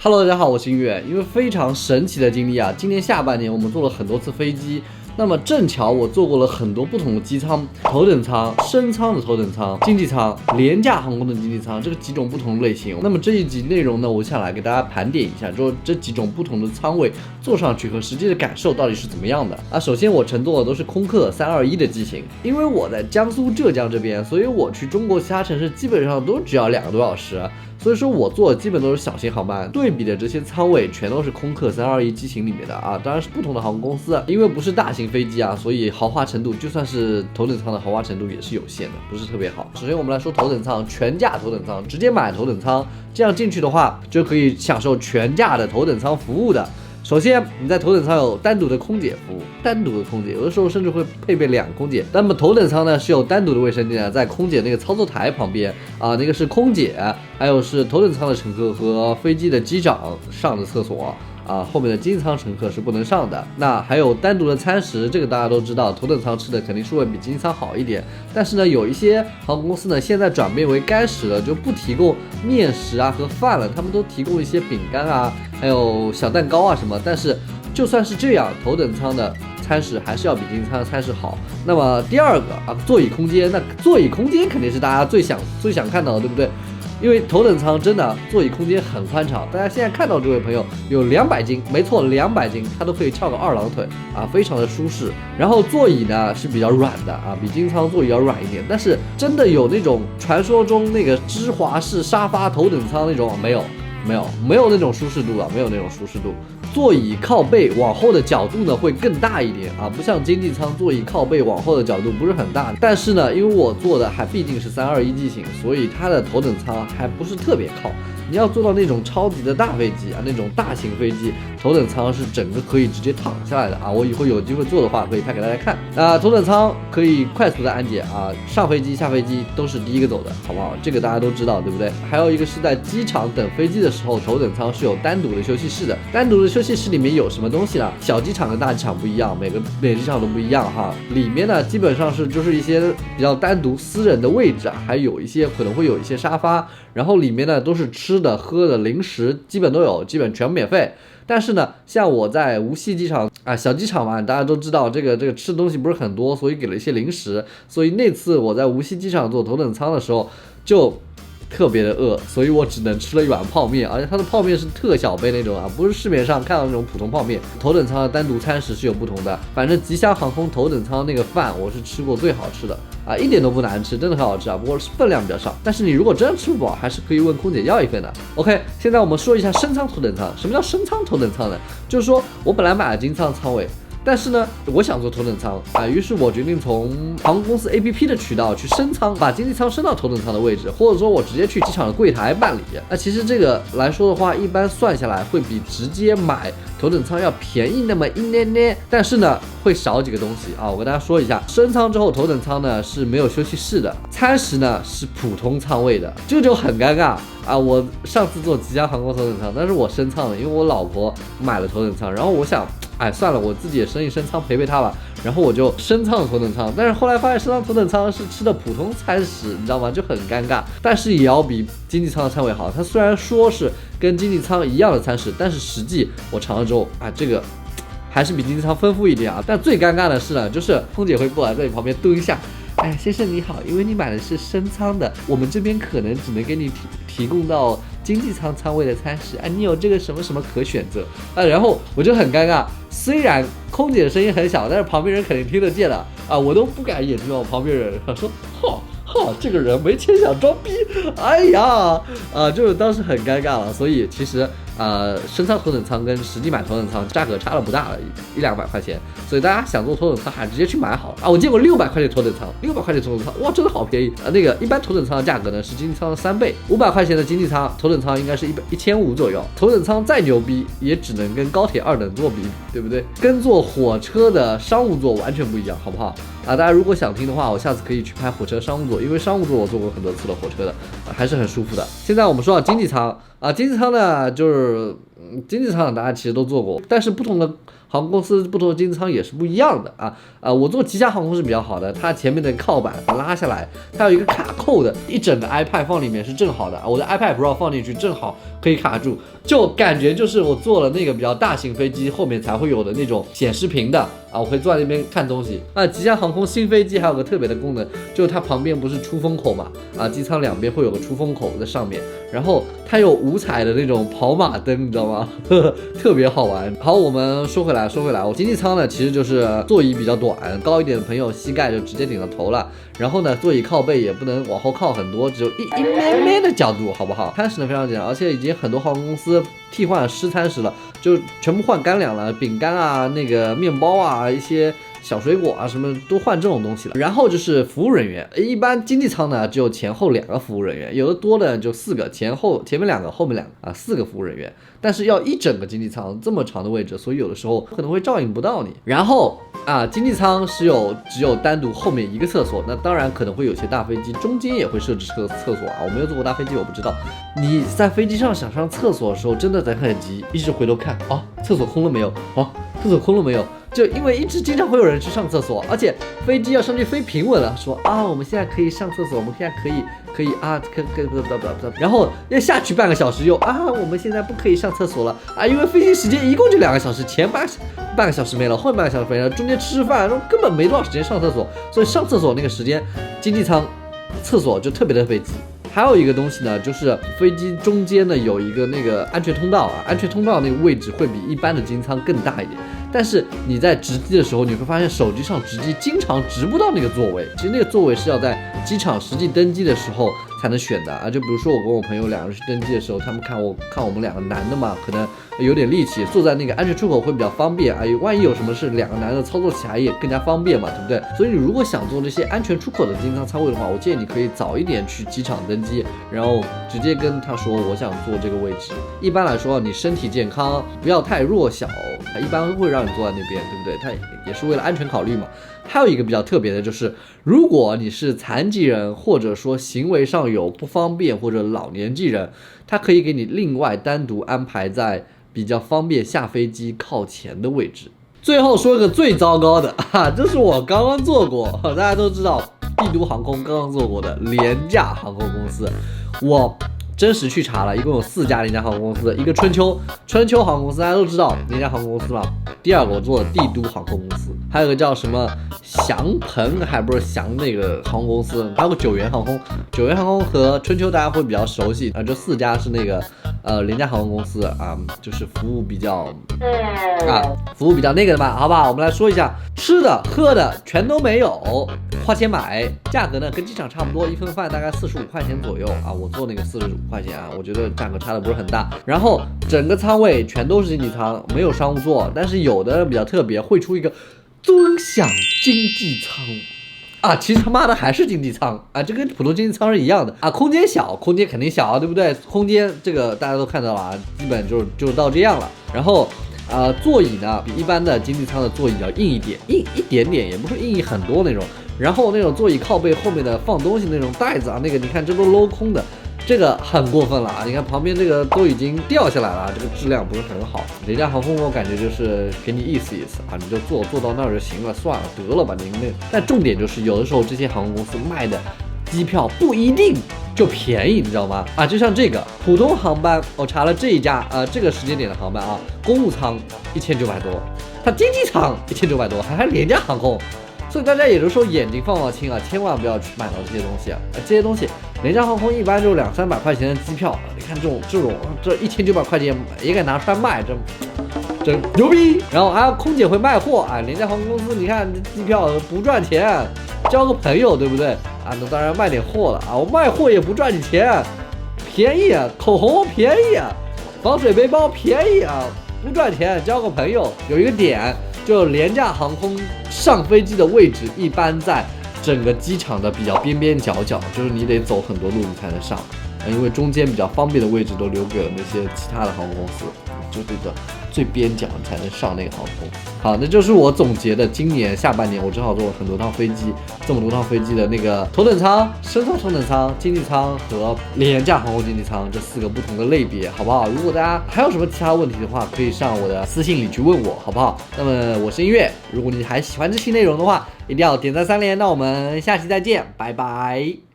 Hello， 大家好，我是音乐。因为非常神奇的经历啊，今年下半年我们坐了很多次飞机，那么正巧我坐过了很多不同的机舱，头等舱、升舱的头等舱、经济舱、廉价航空的经济舱，这个几种不同的类型。那么这一集内容呢，我想来给大家盘点一下，说这几种不同的舱位坐上去和实际的感受到底是怎么样的啊。首先我乘坐的都是空客321的机型，因为我在江苏浙江这边，所以我去中国其他城市基本上都只要2个多小时。所以说我坐的基本都是小型航班，对比的这些舱位全都是空客321机型里面的啊，当然是不同的航空公司，因为不是大型飞机啊，所以豪华程度就算是头等舱的豪华程度也是有限的，不是特别好。首先我们来说头等舱，全价头等舱，直接买头等舱，这样进去的话就可以享受全价的头等舱服务的。首先，你在头等舱有单独的空姐服务，单独的空姐，有的时候甚至会配备2个空姐。那么头等舱呢是有单独的卫生间，在空姐那个操作台旁边啊，那个是空姐，还有是头等舱的乘客和飞机的机长上的厕所。后面的经济舱乘客是不能上的。那还有单独的餐食，这个大家都知道，头等舱吃的肯定是会比经济舱好一点。但是呢，有一些航空公司呢，现在转变为干食了，就不提供面食啊和饭了，他们都提供一些饼干啊，还有小蛋糕啊什么。但是就算是这样，头等舱的餐食还是要比经济舱的餐食好。那么第二个啊，座椅空间，那座椅空间肯定是大家最想看到的，对不对？因为头等舱真的座椅空间很宽敞，大家现在看到这位朋友有200斤，没错，200斤，他都可以翘个2郎腿啊，非常的舒适。然后座椅呢是比较软的啊，比经济舱座椅要软一点，但是真的有那种传说中那个芝华士沙发头等舱那种没有那种舒适度啊，没有那种舒适度。座椅靠背往后的角度呢会更大一点啊，不像经济舱座椅靠背往后的角度不是很大，但是呢，因为我坐的还毕竟是321机型，所以它的头等舱还不是特别靠。你要坐到那种超级的大飞机啊，那种大型飞机，头等舱是整个可以直接躺下来的啊。我以后有机会坐的话，可以拍给大家看。头等舱可以快速的安检啊，上飞机下飞机都是第一个走的，好不好？这个大家都知道，对不对？还有一个是在机场等飞机的时候，头等舱是有单独的休息室的。单独的休息室里面有什么东西呢？小机场跟大机场不一样，每个机场都不一样哈。里面呢基本上是就是一些比较单独私人的位置啊，还有一些可能会有一些沙发，然后里面呢都是吃的喝的零食基本都有，基本全部免费。但是呢，像我在无锡机场啊，小机场嘛，大家都知道这个吃的东西不是很多，所以给了一些零食。所以那次我在无锡机场坐头等舱的时候就特别的饿，所以我只能吃了1碗泡面，而且它的泡面是特小杯那种啊，不是市面上看到那种普通泡面。头等舱的单独餐食是有不同的，反正吉祥航空头等舱那个饭我是吃过最好吃的啊，一点都不难吃，真的很好吃啊，不过分量比较少。但是你如果真的吃不饱，还是可以问空姐要一份的。OK， 现在我们说一下升舱头等舱。什么叫升舱头等舱呢？就是说我本来买了经济舱舱位，但是呢，我想坐头等舱啊，于是我决定从航空公司 APP 的渠道去升舱，把经济舱升到头等舱的位置，或者说我直接去机场的柜台办理。那其实这个来说的话，一般算下来会比直接买头等舱要便宜那么一点点，但是呢会少几个东西啊。我跟大家说一下，升舱之后头等舱呢是没有休息室的，餐食呢是普通舱位的，这就很尴尬啊。我上次坐吉祥航空头等舱，但是我升舱了，因为我老婆买了头等舱，然后我想算了，我自己也升一升舱陪她吧，然后我就升舱了头等舱。但是后来发现升舱头等舱是吃的普通餐食，你知道吗？就很尴尬，但是也要比经济舱的餐位好。它虽然说是跟经济舱一样的餐食，但是实际我尝了之后这个还是比经济舱丰富一点啊。但最尴尬的是呢，就是空姐会过来在你旁边蹲下，先生你好，因为你买的是升舱的，我们这边可能只能给你提供到经济舱舱位的餐食你有这个什么什么可选择然后我就很尴尬，虽然空姐的声音很小，但是旁边人肯定听得见的我都不敢眼睛往旁边人说这个人没钱想装逼，就是当时很尴尬了。所以其实升舱头等舱跟实际买头等舱价格差了不大了，100-200块钱，所以大家想坐头等舱还直接去买好了我见过600块钱头等舱，600块钱头等舱，哇，真的好便宜那个一般头等舱的价格呢是经济舱的3倍，500块钱的经济舱，头等舱应该是1500左右。头等舱再牛逼，也只能跟高铁2等座比，对不对？跟坐火车的商务座完全不一样，好不好？大家如果想听的话，我下次可以去拍火车商务座，因为商务座我坐过很多次的火车的还是很舒服的。现在我们说到经济舱经济舱呢，就是经济舱大家其实都坐过，但是不同的航空公司不同的经济舱也是不一样的我坐吉祥航空是比较好的，它前面的靠板拉下来，它有一个卡扣的，一整个 iPad 放里面是正好的我的 iPad Pro 放进去正好可以卡住，就感觉就是我坐了那个比较大型飞机后面才会有的那种显示屏的啊，我可以坐在那边看东西啊。吉祥航空新飞机还有个特别的功能，就是它旁边不是出风口嘛，啊，机舱两边会有个出风口在上面，然后它有五彩的那种跑马灯，你知道吗？特别好玩。好，我们说回来，我经济舱呢其实就是座椅比较短，高一点的朋友膝盖就直接顶到头了，然后呢座椅靠背也不能往后靠很多，只有一咩咩的角度，好不好？餐食呢非常简单，而且已经很多航空公司替换湿餐食了，就全部换干粮了，饼干啊，那个面包啊，一些小水果啊，什么都换这种东西了。然后就是服务人员，一般经济舱呢只有前后2个服务人员，有的多的就4个，前面2个，后面2个啊，4个服务人员。但是要一整个经济舱这么长的位置，所以有的时候可能会照应不到你。然后啊，经济舱只有单独后面1个厕所，那当然可能会有些大飞机中间也会设置厕所啊。我没有坐过大飞机，我不知道。你在飞机上想上厕所的时候，真的得很急，一直回头看啊，厕所空了没有？啊，厕所空了没有？就因为经常会有人去上厕所，而且飞机要上去飞平稳了，说啊，我们现在可以上厕所，我们现在可以啊，然后要下去半个小时又啊，我们现在不可以上厕所了啊，因为飞行时间一共就2个小时，前半个小时没了，后半个小时没了，中间吃饭，根本没多少时间上厕所，所以上厕所那个时间，经济舱厕所就特别挤。还有一个东西呢，就是飞机中间呢有一个那个安全通道啊，安全通道那个位置会比一般的经济舱更大一点。但是你在值机的时候，你会发现手机上值机经常值不到那个座位，其实那个座位是要在机场实际登机的时候才能选的啊。就比如说我跟我朋友2个人去登机的时候，他们看我们2个男的嘛，可能有点力气，坐在那个安全出口会比较方便啊。万一有什么事，2个男的操作起来也更加方便嘛，对不对？所以你如果想坐那些安全出口的经济舱舱位的话，我建议你可以早一点去机场登机，然后直接跟他说我想坐这个位置。一般来说，你身体健康，不要太弱小，一般会让你坐在那边，对不对？它也是为了安全考虑嘛。还有一个比较特别的就是，如果你是残疾人，或者说行为上有不方便或者老年纪人，他可以给你另外单独安排在比较方便下飞机靠前的位置。最后说个最糟糕的这是我刚刚做过，大家都知道帝都航空刚刚做过的廉价航空公司，我真实去查了，一共有4家廉价航空公司，一个春秋航空公司，大家都知道廉价航空公司吧。第2个我做的帝都航空公司，还有个叫什么祥鹏，还不是祥那个航空公司，还有个九元航空和春秋大家会比较熟悉啊。这4家是那个廉价航空公司啊，就是服务比较那个的嘛，好不好？我们来说一下，吃的喝的全都没有，花钱买，价格呢跟机场差不多，一份饭大概45块钱左右啊。我做那个45块钱啊，我觉得价格差的不是很大。然后整个舱位全都是经济舱，没有商务座，但是有的比较特别，会出一个尊享经济舱啊，其实他妈的还是经济舱啊，这跟普通经济舱是一样的啊。空间小，空间肯定小，对不对？空间这个大家都看到了啊，基本就到这样了。然后座椅呢比一般的经济舱的座椅要硬一点，硬一点点，也不是硬很多那种。然后那种座椅靠背后面的放东西那种袋子啊，那个你看这都镂空的，这个很过分了啊！你看旁边这个都已经掉下来了，这个质量不是很好。廉价航空我感觉就是给你意思啊，你就坐到那儿就行了，算了得了吧您那。但重点就是有的时候这些航空公司卖的机票不一定就便宜，你知道吗？啊，就像这个普通航班，我查了这一家这个时间点的航班啊，公务舱1900多，它经济舱1900多，还廉价航空。所以大家也就是说眼睛放清啊，千万不要去买到这些东西这些东西廉价航空一般就200-300块钱的机票，你看这1900块钱也敢拿出来卖，真牛逼。然后还有空姐会卖货啊，廉价航空公司你看机票不赚钱，交个朋友对不对啊？那当然卖点货了啊，我卖货也不赚你钱，便宜啊，口红便宜啊，防水背包便宜啊，不赚钱，交个朋友。有一个点就廉价航空上飞机的位置一般在整个机场的比较边边角角，就是你得走很多路你才能上，因为中间比较方便的位置都留给了那些其他的航空公司，就这个最边角你才能上那个航空。好，那就是我总结的今年下半年我正好坐了很多趟飞机，这么多趟飞机的那个头等舱、升舱头等舱、经济舱和廉价航空经济舱这4个不同的类别，好不好？如果大家还有什么其他问题的话，可以上我的私信里去问我，好不好？那么我是音乐，如果你还喜欢这期内容的话，一定要点赞3连。那我们下期再见，拜拜。